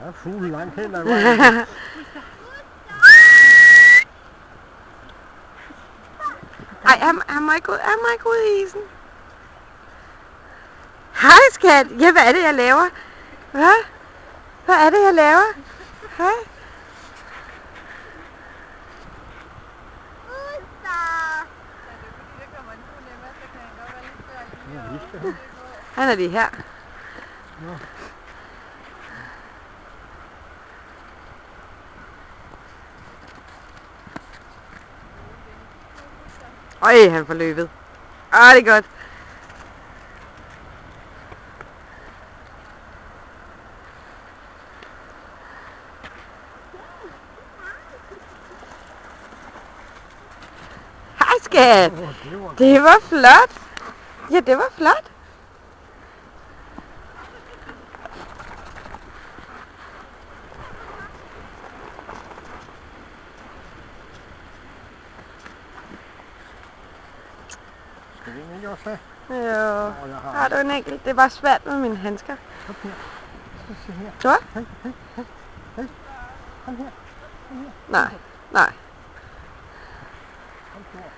Der er fuglen langt hen ad vejen. Ej, han må ikke ud i isen. Hej skat. Ja, hvad er det jeg laver? Hvad? Hvad er det jeg laver? Hej. Han er lige her. Nå. Øj, han får løbet. Det er godt. Hej skat. Det var flot. Ja, det var flot. Skal vi ikke også have? Jo. Har du en enkelt? Det var svært med mine handsker. Kom her. Se her. Hvad? Hej. Kom her. Nej. Kom her.